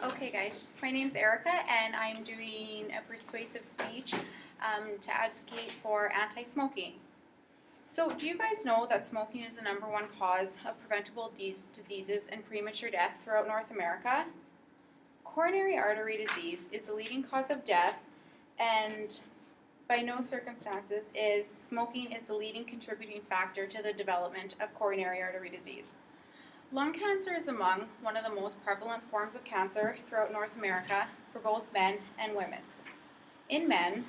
Okay guys, my name's Erica and I'm doing a persuasive speech to advocate for anti-smoking. So do you guys know that smoking is the #1 cause of preventable diseases and premature death throughout North America? Coronary artery disease is the leading cause of death, and by no circumstances is smoking is the leading contributing factor to the development of coronary artery disease. Lung cancer is among one of the most prevalent forms of cancer throughout North America for both men and women. In men,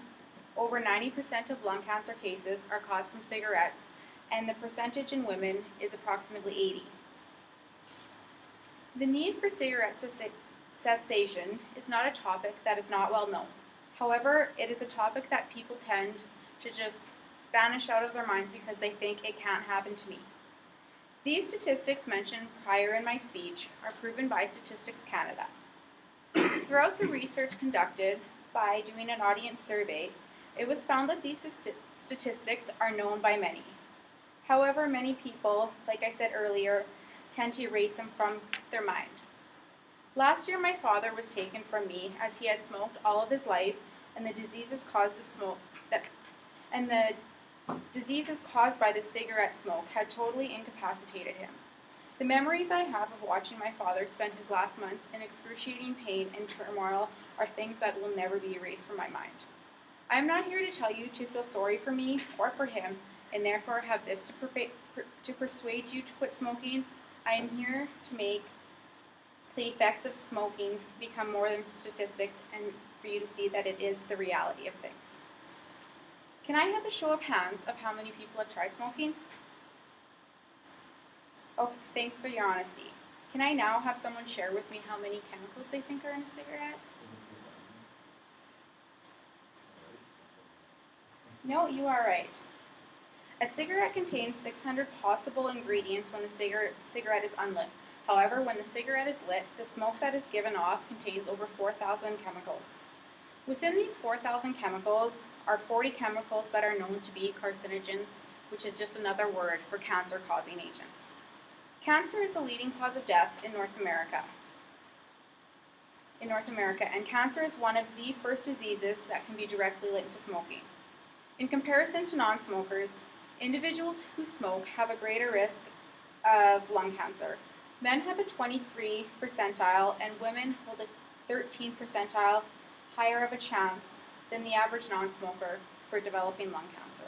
over 90% of lung cancer cases are caused from cigarettes, and the percentage in women is approximately 80%. The need for cigarette cessation is not a topic that is not well known. However, it is a topic that people tend to just banish out of their minds because they think it can't happen to me. These statistics mentioned prior in my speech are proven by Statistics Canada. Throughout the research conducted by doing an audience survey, it was found that these statistics are known by many. However, many people, like I said earlier, tend to erase them from their mind. Last year, my father was taken from me as he had smoked all of his life, and the diseases caused by the cigarette smoke had totally incapacitated him. The memories I have of watching my father spend his last months in excruciating pain and turmoil are things that will never be erased from my mind. I am not here to tell you to feel sorry for me or for him, and therefore have this to persuade you to quit smoking. I am here to make the effects of smoking become more than statistics and for you to see that it is the reality of things. Can I have a show of hands of how many people have tried smoking? Okay, thanks for your honesty. Can I now have someone share with me how many chemicals they think are in a cigarette? No, you are right. A cigarette contains 600 possible ingredients when the cigarette is unlit. However, when the cigarette is lit, the smoke that is given off contains over 4,000 chemicals. Within these 4,000 chemicals are 40 chemicals that are known to be carcinogens, which is just another word for cancer-causing agents. Cancer is the leading cause of death in North America, and cancer is one of the first diseases that can be directly linked to smoking. In comparison to non-smokers, individuals who smoke have a greater risk of lung cancer. Men have a 23 percentile and women hold a 13 percentile higher of a chance than the average non-smoker for developing lung cancer.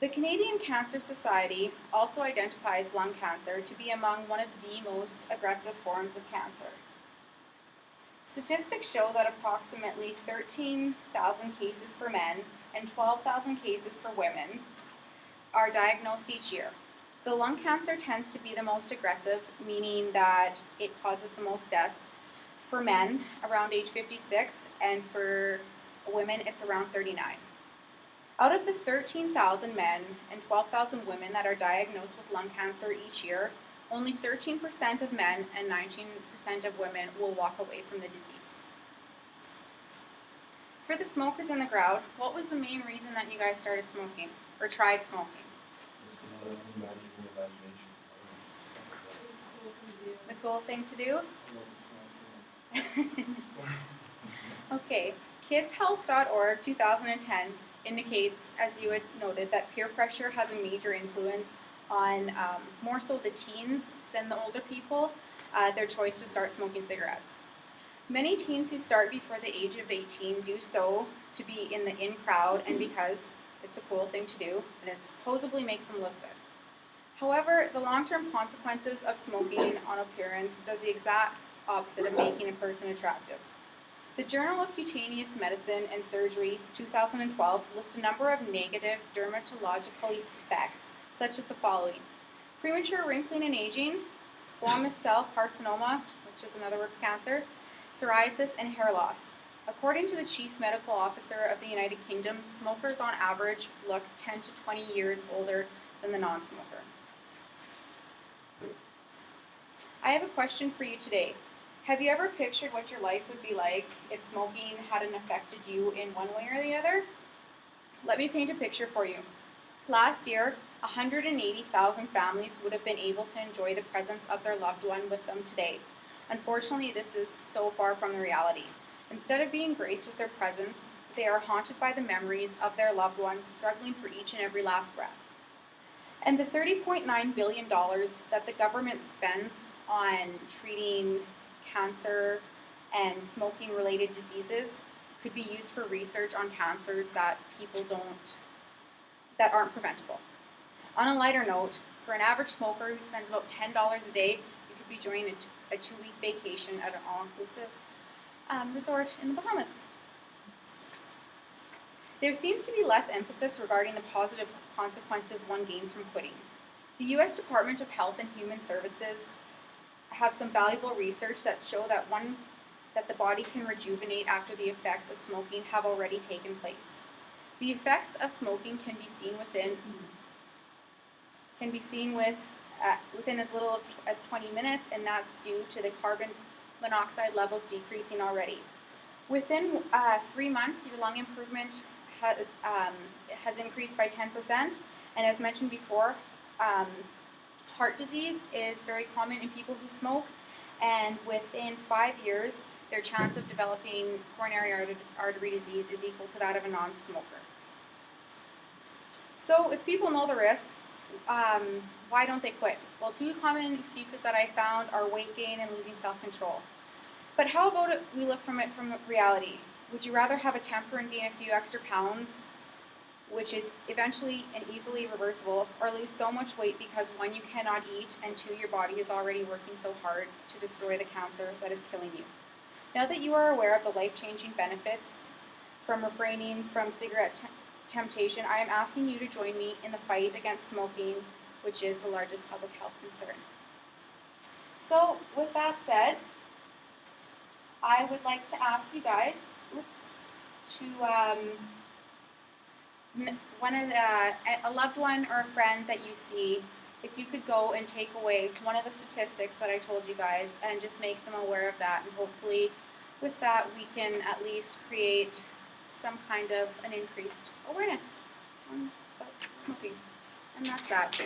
The Canadian Cancer Society also identifies lung cancer to be among one of the most aggressive forms of cancer. Statistics show that approximately 13,000 cases for men and 12,000 cases for women are diagnosed each year. The lung cancer tends to be the most aggressive, meaning that it causes the most deaths for men around age 56, and for women it's around 39. Out of the 13,000 men and 12,000 women that are diagnosed with lung cancer each year, only 13% of men and 19% of women will walk away from the disease. For the smokers in the crowd, what was the main reason that you guys started smoking or tried smoking? Just another magical imagination. The cool thing to do? Okay, kidshealth.org 2010 indicates, as you had noted, that peer pressure has a major influence on more so the teens than the older people, their choice to start smoking cigarettes. Many teens who start before the age of 18 do so to be in the in crowd and because it's the cool thing to do and it supposedly makes them look good. However, the long-term consequences of smoking on appearance does the exact opposite of making a person attractive. The Journal of Cutaneous Medicine and Surgery 2012 lists a number of negative dermatological effects, such as the following: premature wrinkling and aging, squamous cell carcinoma, which is another word for cancer, psoriasis, and hair loss. According to the Chief Medical Officer of the United Kingdom, smokers on average look 10 to 20 years older than the non-smoker. I have a question for you today. Have you ever pictured what your life would be like if smoking hadn't affected you in one way or the other? Let me paint a picture for you. Last year, 180,000 families would have been able to enjoy the presence of their loved one with them today. Unfortunately, this is so far from the reality. Instead of being graced with their presence, they are haunted by the memories of their loved ones struggling for each and every last breath. And the $30.9 billion that the government spends on treating cancer and smoking related diseases could be used for research on cancers that that aren't preventable. On a lighter note, for an average smoker who spends about $10 a day, you could be joining a 2-week vacation at an all-inclusive resort in the Bahamas. There seems to be less emphasis regarding the positive consequences one gains from quitting. The U.S. Department of Health and Human Services have some valuable research that show that the body can rejuvenate after the effects of smoking have already taken place. The effects of smoking can be seen within as little as 20 minutes, and that's due to the carbon monoxide levels decreasing already. Within 3 months, your lung improvement has increased by 10%, and as mentioned before, heart disease is very common in people who smoke, and within 5 years, their chance of developing coronary artery disease is equal to that of a non-smoker. So if people know the risks, why don't they quit? Well, 2 common excuses that I found are weight gain and losing self-control. But how about we look from reality? Would you rather have a temper and gain a few extra pounds, which is eventually and easily reversible, or lose so much weight because 1, you cannot eat, and 2, your body is already working so hard to destroy the cancer that is killing you? Now that you are aware of the life-changing benefits from refraining from cigarette temptation, I am asking you to join me in the fight against smoking, which is the largest public health concern. So with that said, I would like to ask you guys, a loved one or a friend that you see, if you could go and take away one of the statistics that I told you guys and just make them aware of that, and hopefully with that we can at least create some kind of an increased awareness about smoking. And that's that.